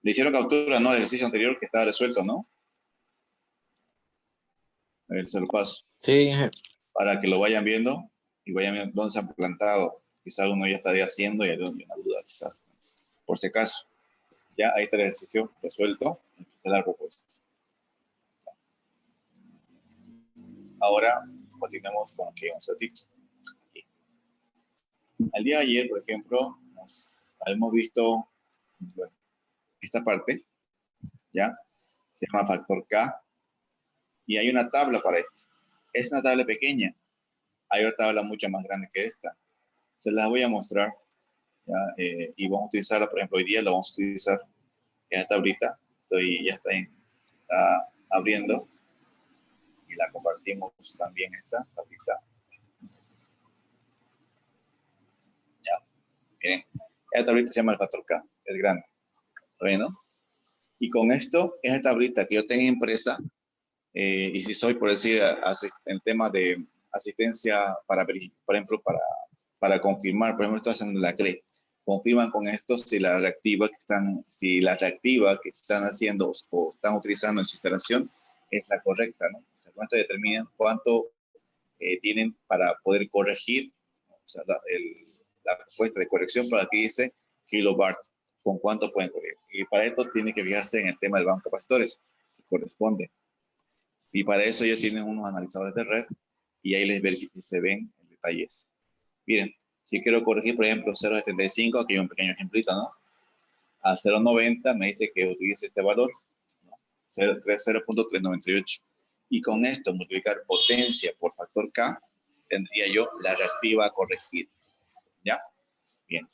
Le hicieron captura, ¿no? Del ejercicio anterior que estaba resuelto, ¿no? A ver, se lo paso. Sí. Para que lo vayan viendo y vayan viendo dónde se han plantado. Quizás uno ya estaría haciendo y hay una duda, quizás. Por si acaso. Ya, ahí está el ejercicio resuelto. Se la propuesta. Ahora continuamos con que vamos a tips. Aquí. El día de ayer, por ejemplo, hemos visto, bueno, esta parte, ¿ya? Se llama factor K. Y hay una tabla para esto. Es una tabla pequeña. Hay otra tabla mucho más grande que esta. Se las voy a mostrar. ¿Ya? Y vamos a utilizarla, por ejemplo, hoy día lo vamos a utilizar en esta tablita. Ya está abriendo. Y la compartimos también esta tablita. Ya. Miren. Esta tablita se llama el factor K. Es grande. Bueno. Y con esto, esa tablita que yo tengo impresa, y si soy, por decir, el tema de asistencia para, por ejemplo, para confirmar, por ejemplo, estoy haciendo la CRE, confirman con esto si la reactiva que están haciendo o están utilizando en su instalación es la correcta, ¿no? O sea, con esto determinan cuánto tienen para poder corregir, ¿no? O sea, la respuesta de corrección, por aquí dice kilobars, con cuánto pueden corregir. Y para esto tiene que fijarse en el tema del banco de capacitores, si corresponde. Y para eso ellos tienen unos analizadores de red y ahí se ven en detalles. Miren, si quiero corregir, por ejemplo, 0.75, aquí hay un pequeño ejemplito, ¿no? A 0.90 me dice que utilice este valor, ¿no? 0.398. Y con esto, multiplicar potencia por factor K, tendría yo la reactiva a corregir. ¿Ya? Bien.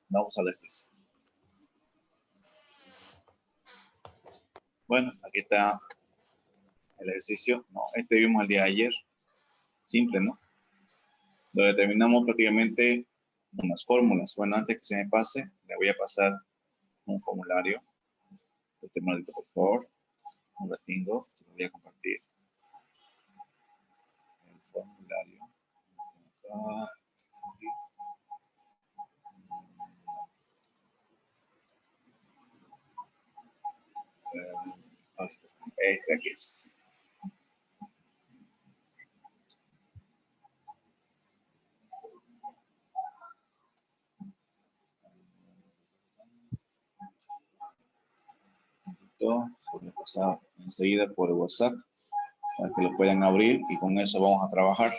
Vamos al ejercicio. Bueno, aquí está el ejercicio. No, este vimos el día de ayer. Simple, ¿no? Lo determinamos prácticamente unas fórmulas. Bueno, antes que se me pase, le voy a pasar un formulario. Este maldito, por favor. No lo tengo, se lo voy a compartir. El formulario. Acá. Este aquí es. Se lo pasar enseguida por WhatsApp para que lo puedan abrir y con eso vamos a trabajar.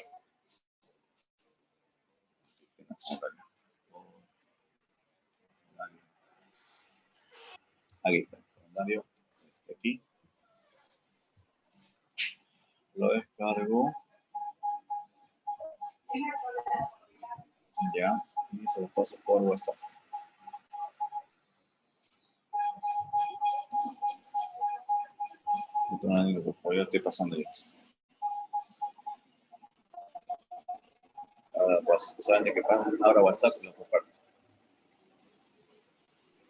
Aquí está el formulario. Aquí. Lo descargo. Ya. Y se lo paso por WhatsApp. Yo estoy pasando ya. Solamente que pasa ahora WhatsApp y lo comparto.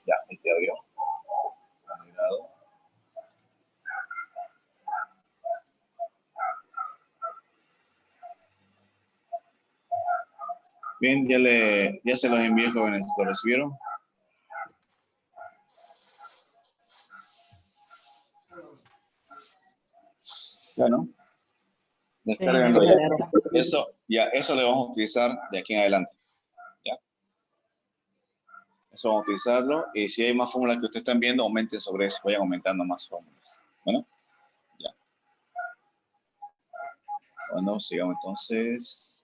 Ya, ahí te abrió. Bien, ya se los envié, jóvenes. ¿Lo recibieron? Bueno, descargando ya. Eso lo vamos a utilizar de aquí en adelante. ¿Ya? Eso vamos a utilizarlo. Y si hay más fórmulas que ustedes están viendo, aumenten sobre eso. Vayan aumentando más fórmulas. Bueno, ya. Bueno, sigamos entonces.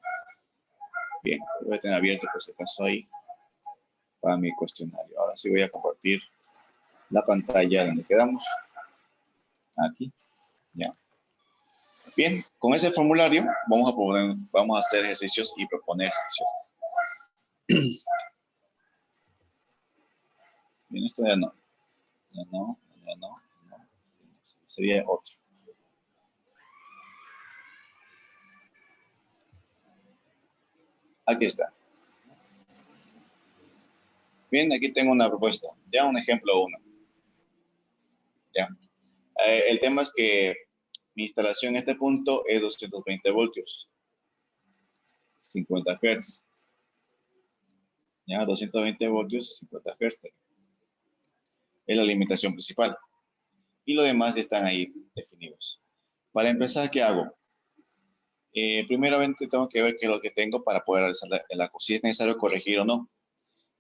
Bien, voy a tener abierto por si acaso ahí para mi cuestionario. Ahora sí voy a compartir la pantalla donde quedamos. Aquí. Ya. Bien, con ese formulario vamos a hacer ejercicios y proponer ejercicios. Bien, esto ya no. Ya no. Sería otro. Aquí está. Bien, aquí tengo una propuesta. Ya un ejemplo 1. Ya. El tema es que mi instalación en este punto es 220 voltios. 50 Hz. Ya, 220 voltios, 50 Hz. Es la alimentación principal. Y los demás ya están ahí definidos. Para empezar, ¿qué hago? Primeramente tengo que ver qué es lo que tengo para poder realizar si es necesario corregir o no.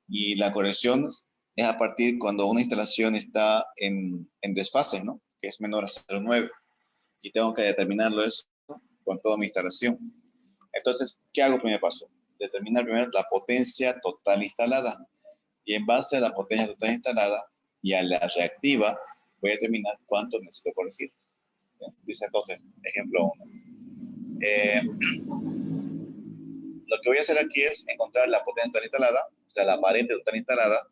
Y la corrección es a partir cuando una instalación está en desfase, ¿no? Que es menor a 0,9. Y tengo que determinarlo eso con toda mi instalación. Entonces, ¿qué hago? Primer paso. Determinar primero la potencia total instalada. Y en base a la potencia total instalada y a la reactiva, voy a determinar cuánto necesito corregir. ¿Bien? Dice entonces, ejemplo 1. Lo que voy a hacer aquí es encontrar la potencia total instalada, o sea, la aparente total instalada,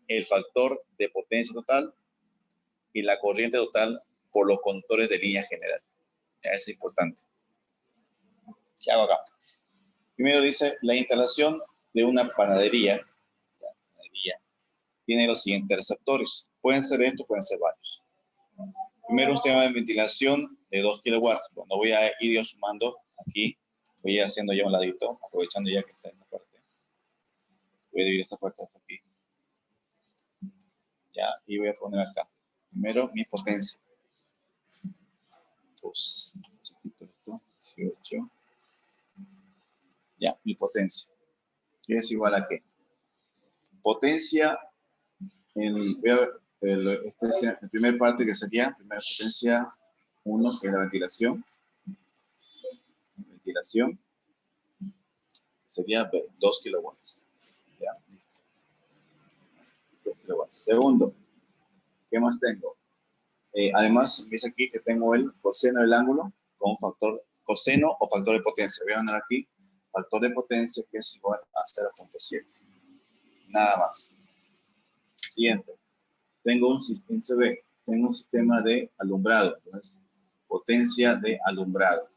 el factor de potencia total y la corriente total por los conductores de línea general. Ya es importante. ¿Qué hago acá? Primero dice, la instalación de una panadería tiene los siguientes receptores. Pueden ser estos, pueden ser varios. Primero un sistema de ventilación de 2 kilowatts. Cuando voy a ir yo sumando aquí, voy a ir haciendo ya un ladito, aprovechando ya que está esta parte. Voy a dividir esta parte hasta aquí. Ya, y voy a poner acá. Primero mi potencia. Pues, esto, 18. Ya, mi potencia. ¿Qué es igual a qué? Potencia, voy a ver, el primer parte que sería, primera potencia 1, que es la ventilación. Ventilación sería 2 kilowatts. Ya, 2 kilowatts. Segundo, ¿qué más tengo? Además, ves aquí que tengo el coseno del ángulo con un factor coseno o factor de potencia. Voy a poner aquí factor de potencia que es igual a 0,7. Nada más. Siguiente. Tengo un sistema de alumbrado. Entonces, potencia de alumbrado.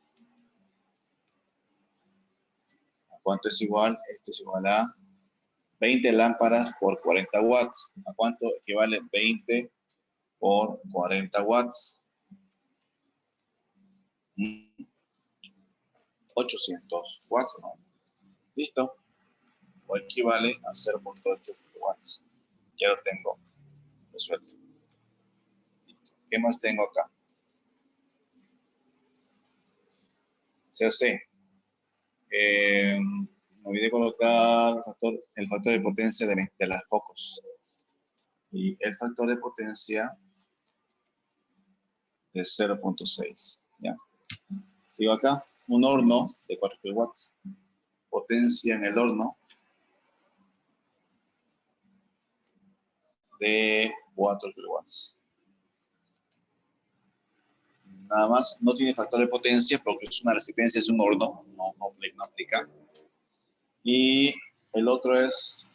¿A cuánto es igual? Esto es igual a 20 lámparas por 40 watts. ¿A cuánto equivale 20 por 40 watts? 800 watts, ¿no? Listo. O equivale a 0,8 kilowatts. Ya lo tengo resuelto. Listo. ¿Qué más tengo acá? COC. Me olvidé colocar el factor de potencia de las focos. Y el factor de potencia es 0,6. ¿Ya? Sigo acá. Un horno de 4 kilowatts. Potencia en el horno de 4 kilowatts. Nada más, no tiene factor de potencia porque es una resistencia, es un horno, no aplica. Y el otro es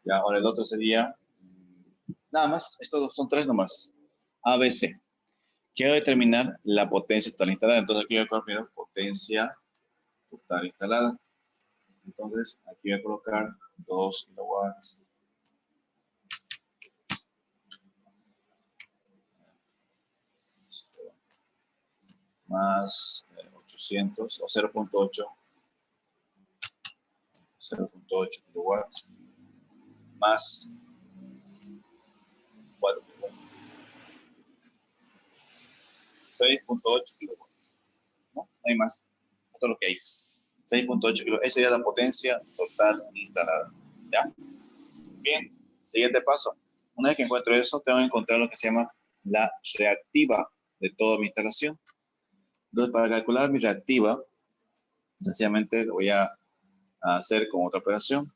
ya, ahora el otro sería nada más, estos son 3 nomás. ABC. Quiero determinar la potencia total instalada, entonces aquí voy a colocar primero potencia total instalada. Entonces aquí voy a colocar 2 kilowatts más 800 o 0,8 kilowatts más 4 kilowatts. 6,8 kilowatts. No hay más. Esto es lo que hay. 6,8 kilowatts. Esa sería la potencia total instalada. ¿Ya? Bien. Siguiente paso. Una vez que encuentro eso, tengo que encontrar lo que se llama la reactiva de toda mi instalación. Entonces, para calcular mi reactiva, sencillamente lo voy a hacer con otra operación.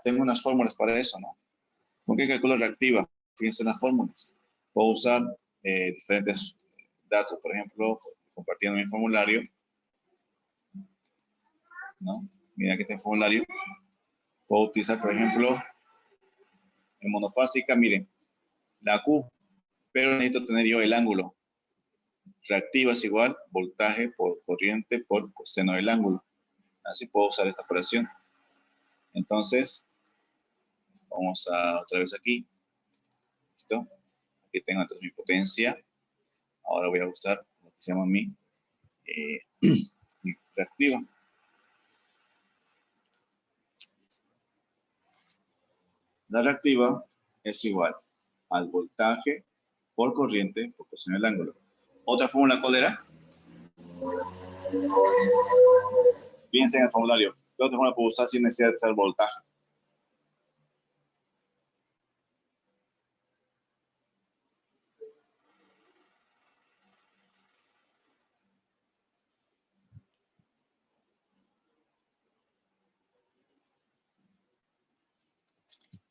Tengo unas fórmulas para eso, ¿no? ¿Con qué calculo reactiva? Fíjense en las fórmulas. Puedo usar diferentes datos, por ejemplo, compartiendo mi formulario, ¿no? Mira que este formulario. Puedo utilizar, por ejemplo, en monofásica, miren, la Q, pero necesito tener yo el ángulo. Reactiva es igual voltaje por corriente por coseno del ángulo. Así puedo usar esta operación. Entonces, vamos a otra vez aquí. ¿Listo? Aquí tengo entonces mi potencia. Ahora voy a usar lo que se llama mi reactiva. La reactiva es igual al voltaje por corriente por coseno del ángulo. ¿Otra fórmula cuál era? Piensen en el formulario. ¿Qué otra fórmula puedo usar sin necesidad de usar voltaje?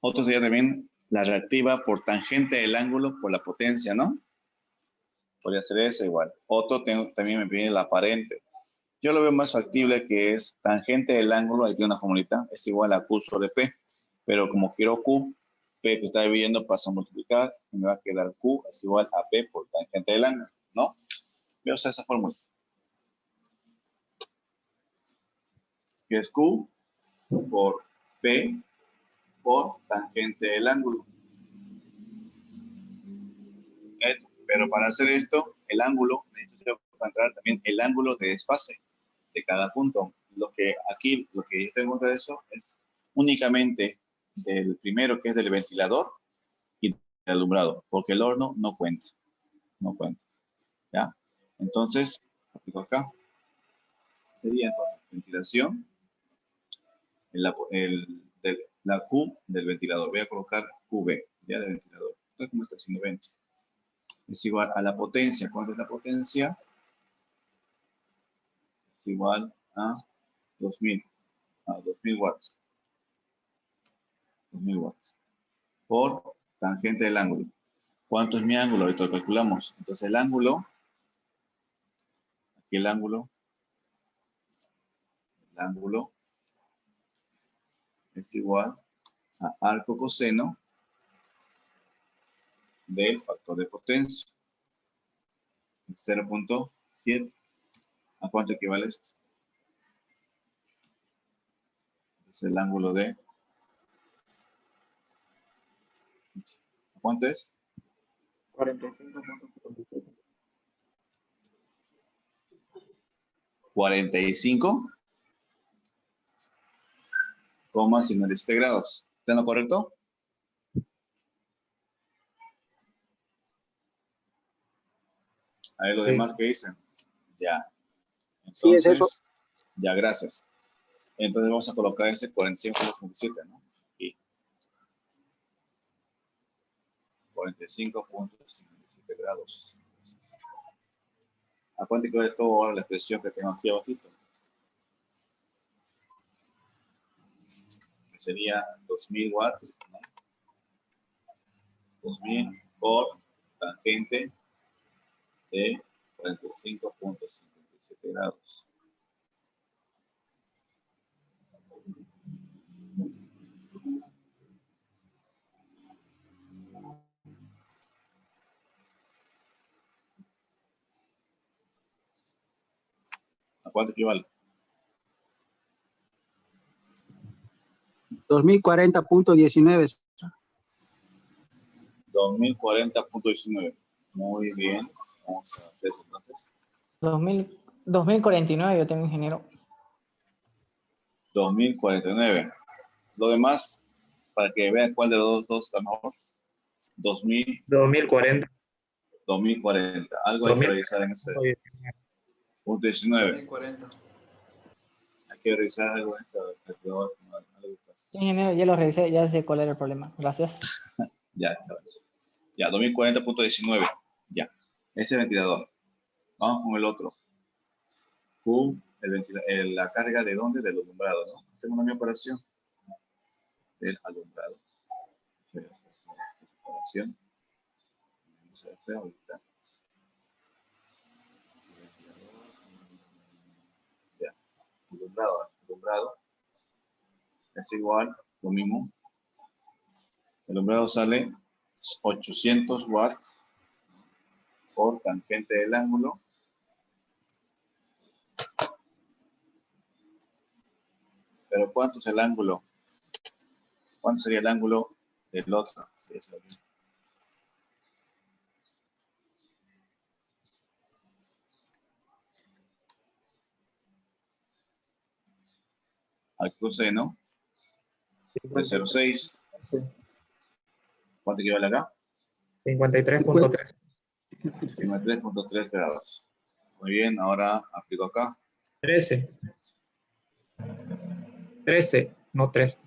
Otro sería también la reactiva por tangente del ángulo por la potencia, ¿no? Podría ser esa igual. Otro también me pide la aparente. Yo lo veo más factible que es tangente del ángulo, ahí tiene una formulita, es igual a Q sobre P. Pero como quiero Q, P que está dividiendo pasa a multiplicar y me va a quedar Q es igual a P por tangente del ángulo, ¿no? Voy a usar esa fórmula. Que es Q por P por tangente del ángulo. Pero para hacer esto, el ángulo, necesito encontrar también el ángulo de desfase de cada punto. Lo que yo tengo de eso es únicamente del primero, que es del ventilador y del alumbrado, porque el horno no cuenta. No cuenta. ¿Ya? Entonces, aplico acá. Sería entonces ventilación, la Q del ventilador. Voy a colocar QB, ya del ventilador. Entonces, ¿cómo está haciendo 20? Es igual a la potencia. ¿Cuánto es la potencia? Es igual a 2000 watts. 2000 watts. Por tangente del ángulo. ¿Cuánto es mi ángulo? Ahorita lo calculamos. Entonces el ángulo, aquí el ángulo es igual a arco coseno del factor de potencia. 0.7. ¿A cuánto equivale esto? Es el ángulo de... ¿A cuánto es? 45.57. 45,57 grados. ¿Está en lo correcto? A ver lo demás que dicen. Ya. Sí, es eso. Entonces, ya, gracias. Entonces vamos a colocar ese 45,57, ¿no? Aquí. 45,57 grados. ¿A cuánto equivale todo ahora la expresión que tengo aquí abajito? Que sería 2000 watts, ¿no? 2000 por tangente de 45,57 grados. ¿A cuánto equivale? 2040.19. 2040,19. Muy bien. Vamos a hacer eso entonces. 2049 yo tengo, ingeniero. 2049. Lo demás, para que vean cuál de los dos está mejor. 2040. 2040. Algo hay que revisar en ese punto 19. 2040. Hay que revisar algo en ese calculador. Sí, ingeniero, ya lo revisé, ya sé cuál era el problema. Gracias. Ya, 2040.19. Ya. Ese ventilador. Vamos con el otro. Q, la carga de dónde? Del alumbrado, ¿no? Hacemos una misma operación. Del alumbrado. Operación. Vamos a hacer ahorita. Ya. Alumbrado. Es igual, lo mismo. El alumbrado sale 800 watts por tangente del ángulo. Pero ¿cuánto es el ángulo? ¿Cuánto sería el ángulo del otro? Al coseno de 0,6. cuánto equivale acá? 53.3. 53.3 grados. Muy bien, ahora aplico acá. 13. 13, no 3.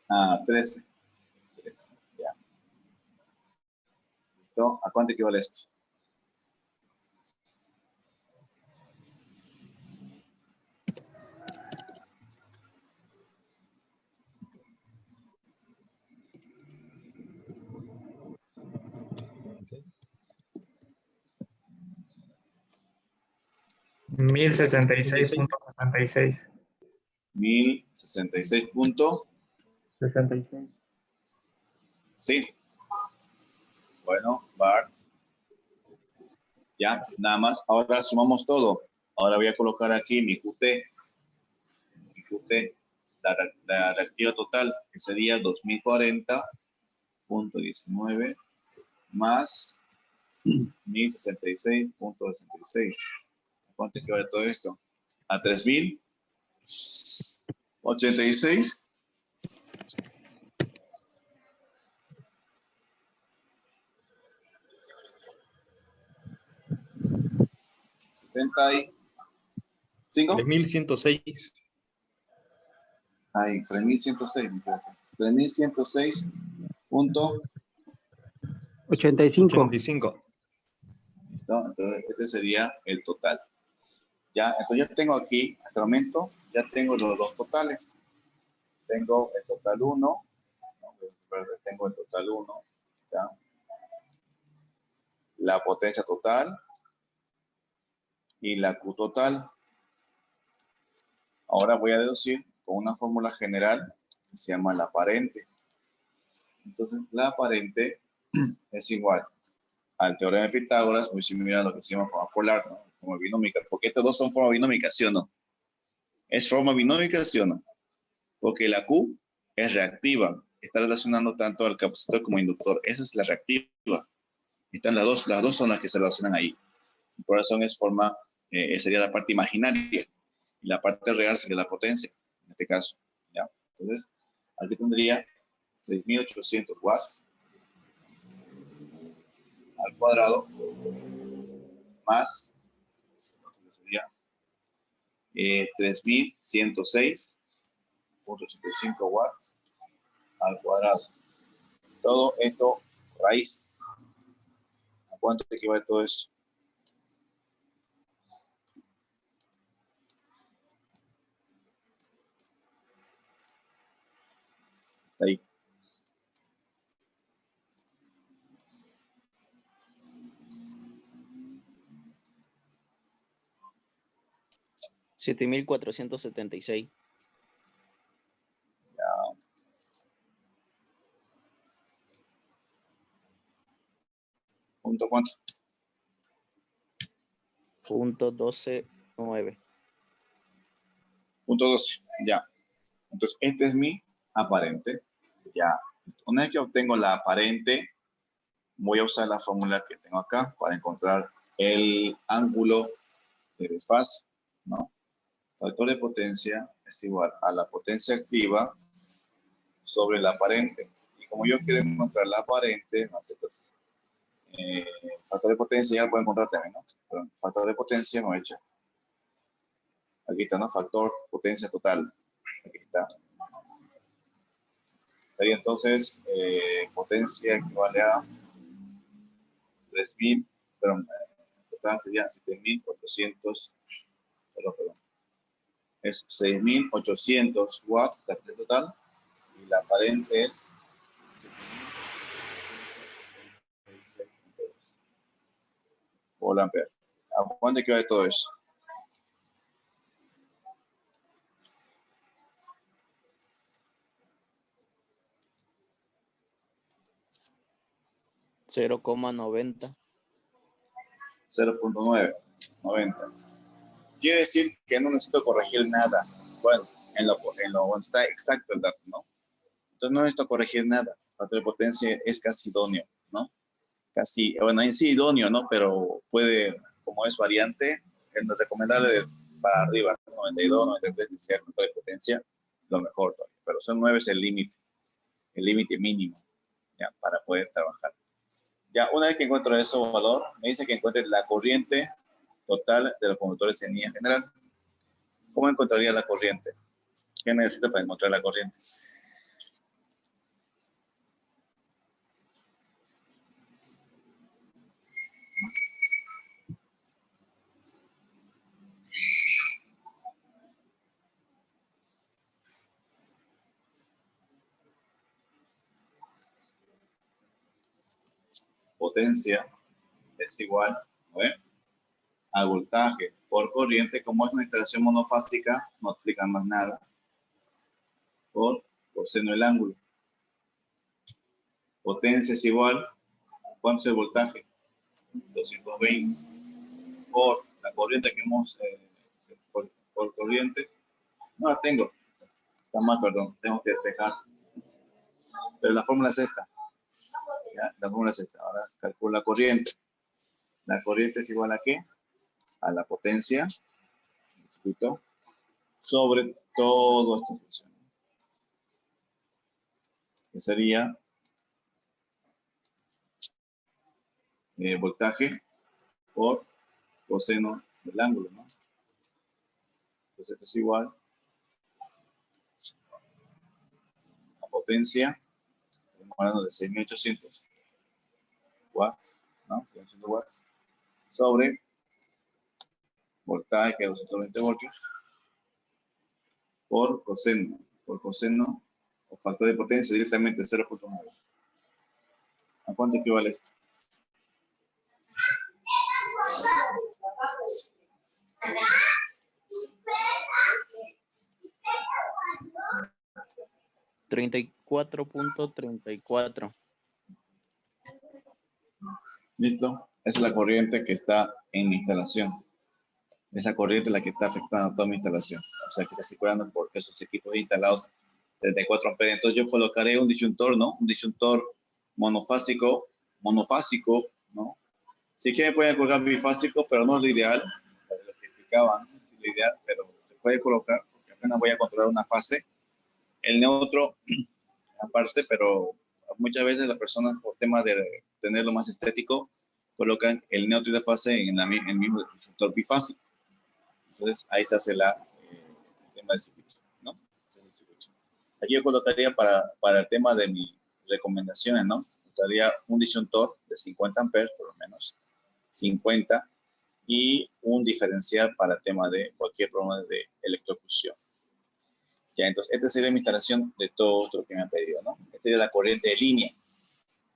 Ah, 13. 13, ya. ¿Listo? ¿A cuánto equivale esto? Mil 66.66. 1066 punto. 66. Sí. Bueno, Bart. Ya, nada más. Ahora sumamos todo. Ahora voy a colocar aquí mi QT. Mi QT, la reactiva total, que sería 2040.19 más 1066.66. ¿Cuánto equivale todo esto? A 3086. 75. 3106. Ay, 3106. 3106.85. 85. ¿Listo? Entonces, este sería el total. Ya, entonces ya tengo aquí, hasta el momento, ya tengo los dos totales. Tengo el total 1. ¿No? Tengo el total 1. ¿Ya? La potencia total y la Q total. Ahora voy a deducir con una fórmula general que se llama la aparente. Entonces, la aparente es igual al teorema de Pitágoras, muy similar a lo que hicimos con la polar, ¿no? Como binómica, porque estos dos son forma binómica, ¿sí o no? ¿Es forma binómica, sí o no? Porque la Q es reactiva, está relacionando tanto al capacitor como inductor. Esa es la reactiva. Están las dos son las que se relacionan ahí. Por eso es forma, sería la parte imaginaria. Y la parte real sería la potencia, en este caso. ¿Ya? Entonces, aquí tendría 6.800 watts al cuadrado más, sería 3.106.85 watts al cuadrado. Todo esto raíz. ¿A cuánto te equivale todo eso? Ahí. $7,476. ¿Punto cuánto? .129. Punto 12. Ya. Entonces, este es mi aparente. Ya. Una vez que obtengo la aparente, voy a usar la fórmula que tengo acá para encontrar el ángulo de desfase, ¿no? Factor de potencia es igual a la potencia activa sobre la aparente. Y como yo quiero encontrar la aparente, no sé, pues, factor de potencia ya lo puedo encontrar también, ¿no? Pero factor de potencia no he hecho. Aquí está, ¿no? Factor potencia total. Aquí está. Sería entonces potencia equivale a 3.000, perdón, total sería 7.400, perdón. Es 6.800 watts de total y la aparente es 7.000 volt ampere. ¿A cuánto equivale todo eso? $0,90. 0.9, 90. Quiere decir que no necesito corregir nada. Bueno, bueno, está exacto el dato, ¿no? Entonces no necesito corregir nada. El factor de potencia es casi idóneo, ¿no? Casi, bueno, en sí idóneo, ¿no? Pero puede, como es variante, es recomendable para arriba, 92, 93, de ser factor de potencia, lo mejor todavía. Pero son 9 es el límite mínimo, ya, para poder trabajar. Ya, una vez que encuentro ese valor, me dice que encuentre la corriente total de los conductores en línea general. ¿Cómo encontraría la corriente? ¿Qué necesito para encontrar la corriente? Potencia es igual, ¿no ve? A voltaje por corriente. Como es una instalación monofásica, no explica más nada, por coseno del ángulo. Potencia es igual, ¿cuánto es el voltaje? 220 por la corriente que hemos, por corriente, no la tengo, está mal, perdón, tengo que despejar, pero la fórmula es esta, ¿ya? La fórmula es esta. Ahora calculo la corriente es igual a ¿qué? A la potencia, discuto, sobre todo esta función, que sería voltaje por coseno del ángulo, ¿no? Entonces esto es igual a potencia, estamos hablando de 6.800 watts, ¿no? 6.800 watts, sobre voltaje, que es 220 voltios, por coseno, o factor de potencia directamente 0.9. ¿A cuánto equivale esto? $34.34. ¿Listo? Esa es la corriente que está en mi instalación. Esa corriente es la que está afectando a toda mi instalación. O sea, que está circulando por esos equipos instalados 34 amperes. Entonces yo colocaré un disyuntor, ¿no? Un disyuntor monofásico, ¿no? Si quieren pueden colocar bifásico, pero no es lo ideal. Lo que explicaban, no es lo ideal, pero se puede colocar, porque apenas voy a controlar una fase. El neutro, aparte, pero muchas veces las personas, por tema de tenerlo más estético, colocan el neutro y la fase en el mismo disyuntor bifásico. Entonces ahí se hace el tema del circuito, ¿no? Aquí yo colocaría para el tema de mis recomendaciones, ¿no? Colocaría un disyuntor de 50 amperes, por lo menos 50, y un diferencial para el tema de cualquier problema de electrofusión. Ya, entonces, esta sería mi instalación de todo lo que me han pedido, ¿no? Esta sería la corriente de línea,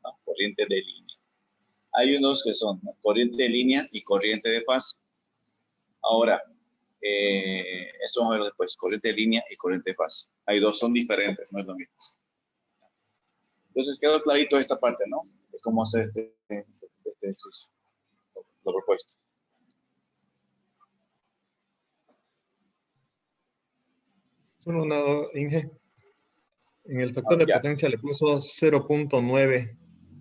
¿no? Corriente de línea. Hay unos que son, ¿no? Corriente de línea y corriente de fase. Ahora, eso vamos a ver después, corriente de línea y corriente de fase. Hay dos, son diferentes, no es lo mismo. Entonces, quedó clarito esta parte, ¿no? De cómo hacer este ejercicio, lo propuesto. Solo una, Inge. En el factor de Ya. potencia le puso 0.9.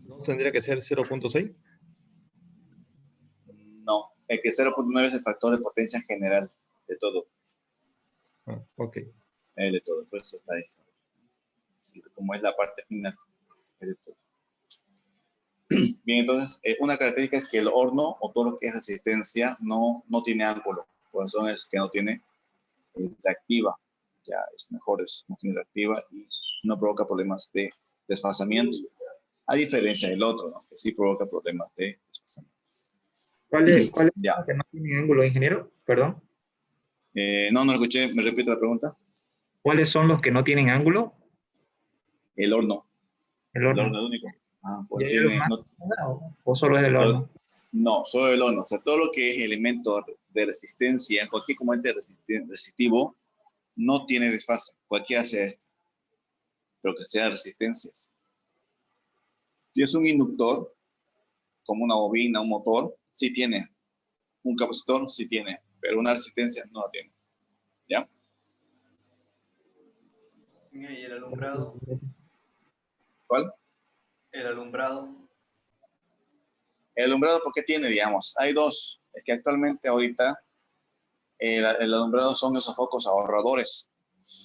¿No tendría que ser 0.6? No, el que 0.9 es el factor de potencia general de todo. Ah, ok. De todo, pues está ahí. Sí, como es la parte final de todo. Bien, entonces, una característica es que el horno o todo lo que es resistencia no tiene ángulo. Por eso es que no tiene reactiva. Ya es mejor, no tiene reactiva y no provoca problemas de desfasamiento. A diferencia del otro, ¿no? Que sí provoca problemas de desfasamiento. ¿Cuáles son Ya. los que no tienen ángulo, ingeniero? Perdón. No lo escuché. ¿Me repite la pregunta? ¿Cuáles son los que no tienen ángulo? El horno. El El horno. horno es el único. ¿Y hay algo Tiene, más? no, ¿O solo es el horno? no, solo el horno. O sea, todo lo que es elemento de resistencia, cualquier componente resistivo, no tiene desfase. Cualquiera sea este, pero que sea resistencias. Si es un inductor, como una bobina, un motor, sí tiene. Un capacitor, sí tiene. Pero una resistencia no la tiene. ¿Ya? ¿Y el alumbrado? ¿Cuál? El alumbrado. El alumbrado, ¿por qué tiene, digamos? Hay dos. Es que actualmente, ahorita, el alumbrado son esos focos ahorradores,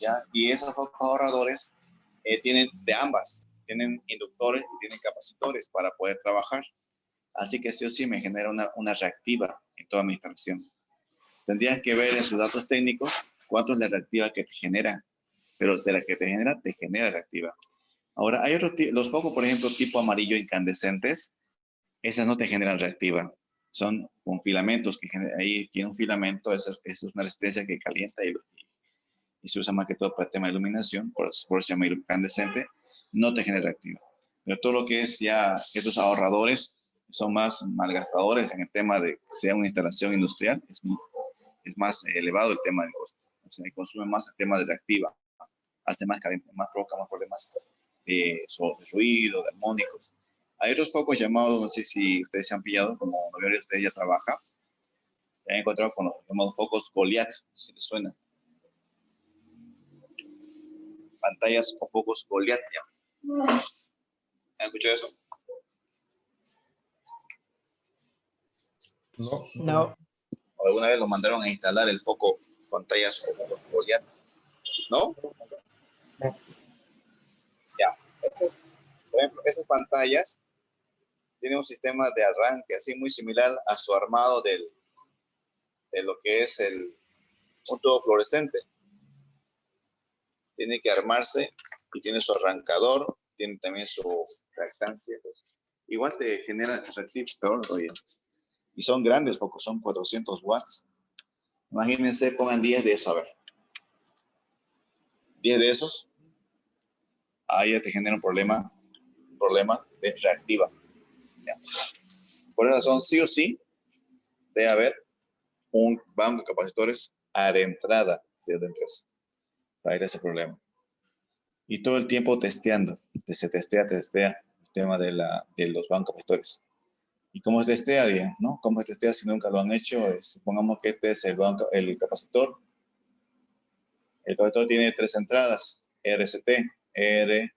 ¿ya? Y esos focos ahorradores tienen de ambas. tienen inductores, tienen capacitores para poder trabajar. Así que sí o sí me genera una reactiva en toda mi instalación. Tendrías que ver en sus datos técnicos cuánto es la reactiva que te genera, pero de la que te genera reactiva. Ahora, hay otros, los focos, por ejemplo, tipo amarillo incandescentes, esas no te generan reactiva. Son con filamentos, que ahí tiene un filamento, esa es una resistencia que calienta y se usa más que todo para el tema de iluminación, por eso se llama incandescente, no te genera reactiva. Pero todo lo que es ya estos ahorradores son más malgastadores en el tema de que sea una instalación industrial, es más elevado el tema del costo. O sea, consume más el tema de reactiva, hace más caliente, más provoca más problemas de ruido, de armónicos. Hay otros focos llamados, no sé si ustedes se han pillado, como la mayoría de ustedes ya trabaja, se han encontrado con los llamados focos Goliath, si les suena. Pantallas o focos Goliath. ¿Han escuchado eso? No. ¿O alguna vez lo mandaron a instalar el foco, pantallas o focos Goliath? ¿No? Ya. Por ejemplo, esas pantallas tienen un sistema de arranque así muy similar a su armado de lo que es un tubo fluorescente. Tiene que armarse y tiene su arrancador, tiene también su reactancia. Pues. Igual te genera reactor, oye. Y son grandes focos, son 400 watts. Imagínense, pongan 10 de eso, a ver. 10 de esos, ahí ya te genera un problema de reactiva. ¿Ya? Por esa razón, sí o sí, debe haber un banco de capacitores a la entrada de la empresa para ir a ese problema. Y todo el tiempo testeando, se testea el tema de los bancos capacitores. ¿Y cómo se testea, bien? ¿No? ¿Cómo se testea si nunca lo han hecho? Supongamos que este es el capacitor. El capacitor tiene 3 entradas, RCT, R,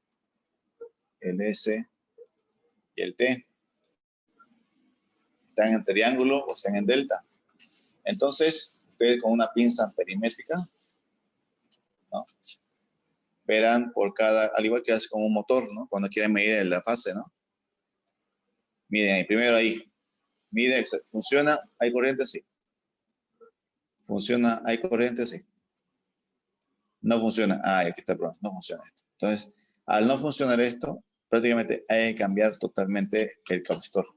el S y el T. Están en triángulo o están en delta. Entonces, ustedes con una pinza perimétrica, ¿no? Verán por cada, al igual que hace con un motor, ¿no? Cuando quieren medir la fase, ¿no? Miren ahí, primero ahí. Mide, ¿funciona? ¿Hay corriente? Sí. ¿Funciona? ¿Hay corriente? Sí. No funciona. Aquí está el problema. No funciona esto. Entonces, al no funcionar esto, prácticamente hay que cambiar totalmente el capacitor.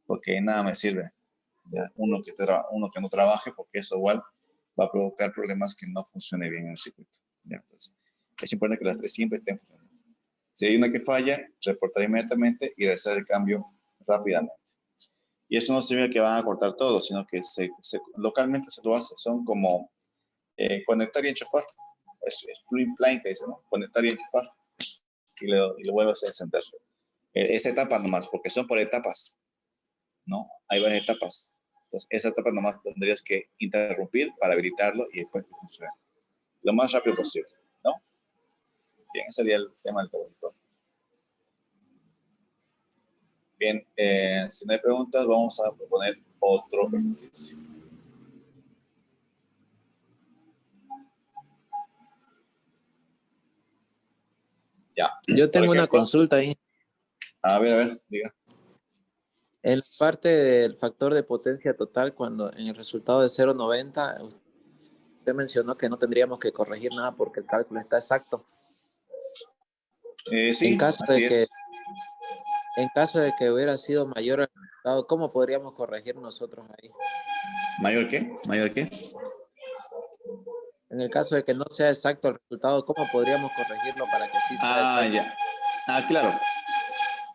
Porque nada me sirve. ¿Ya? Uno que no trabaje, porque eso igual va a provocar problemas que no funcione bien en el circuito. ¿Ya? Entonces, es importante que las 3 siempre estén funcionando. Si hay una que falla, reportar inmediatamente y realizar el cambio rápidamente. Y eso no significa que van a cortar todo, sino que localmente se lo hace. Son como conectar y enchufar. Es plug-in que dice, ¿no? Conectar y enchufar. Y lo vuelves a encender. Esa etapa nomás, porque son por etapas, ¿no? Hay varias etapas. Entonces, esa etapa nomás tendrías que interrumpir para habilitarlo y después que funcione. Lo más rápido posible, ¿no? Bien, ese sería el tema del capacitor. Bien, si no hay preguntas, vamos a proponer otro ejercicio. Ya. Yo tengo Por una ejemplo, consulta ahí. A ver, diga. En parte del factor de potencia total, cuando en el resultado de 0,90, usted mencionó que no tendríamos que corregir nada porque el cálculo está exacto. Sí, En caso así es. en caso de que hubiera sido mayor el resultado, ¿cómo podríamos corregir nosotros ahí? ¿Mayor qué? ¿Mayor qué? En el caso de que no sea exacto el resultado, ¿cómo podríamos corregirlo para que sí sea exacto? Ya. Claro.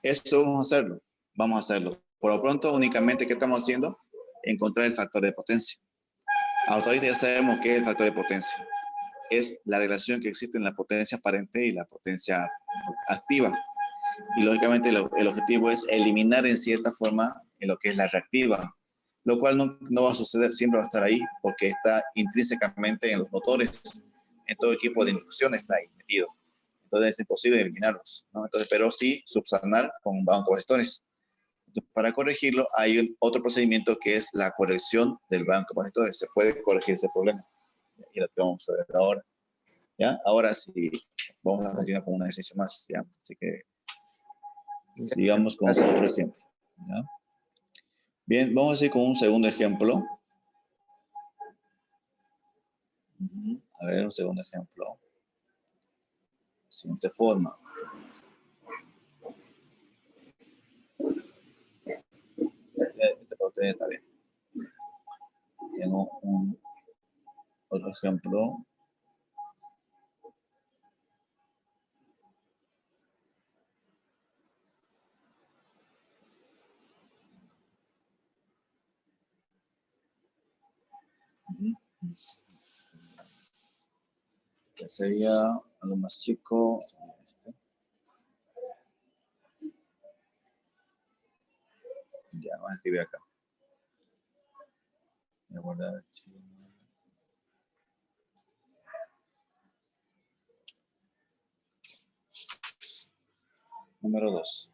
Eso vamos a hacerlo. Vamos a hacerlo. Por lo pronto, únicamente, ¿qué estamos haciendo? Encontrar el factor de potencia. Hasta ahorita ya sabemos qué es el factor de potencia. Es la relación que existe en la potencia aparente y la potencia activa. Y lógicamente el objetivo es eliminar en cierta forma lo que es la reactiva, lo cual no va a suceder, siempre va a estar ahí porque está intrínsecamente en los motores, en todo equipo de inducción está ahí metido. Entonces es imposible eliminarlos, ¿no? Entonces, pero sí subsanar con bancos Entonces, para corregirlo hay otro procedimiento que es la corrección del banco de capacitores. Se puede corregir ese problema. Y lo que vamos a ver ahora. ¿Ya? Ahora sí, vamos a continuar con un ejercicio más. ¿Ya? Así que Ya. Sigamos con Gracias. otro ejemplo. ¿Ya? Bien, vamos a seguir con un segundo ejemplo. A ver, un segundo ejemplo. De la siguiente forma. Este para ustedes está bien. Tengo otro ejemplo. Que sería algo más chico. Este. Ya, vamos a escribir acá. Voy a guardar archivo. Número 2.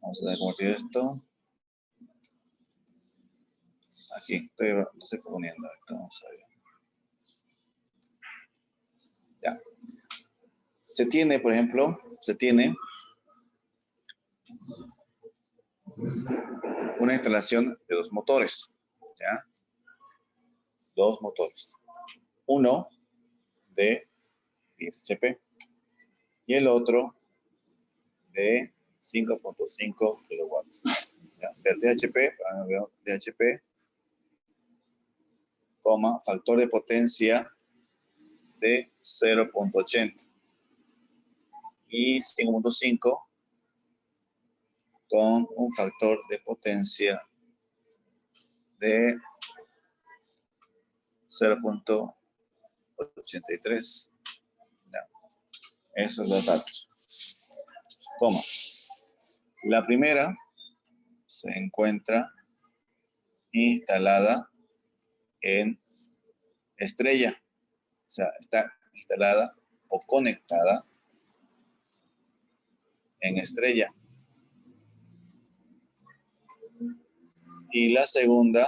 Vamos a convertir esto. Aquí, estoy poniendo esto. Vamos a ver. Ya. Se tiene, por ejemplo, una instalación de 2 motores. ¿Ya? 2 motores. Uno de 10 HP y el otro de 5.5 kilowatts. ¿Ya? Del DHP, DHP, factor de potencia de 0.80 y 5.5 con un factor de potencia de 0.83. Esos dos datos. La primera se encuentra instalada en estrella. O sea, está instalada o conectada en estrella. Y la segunda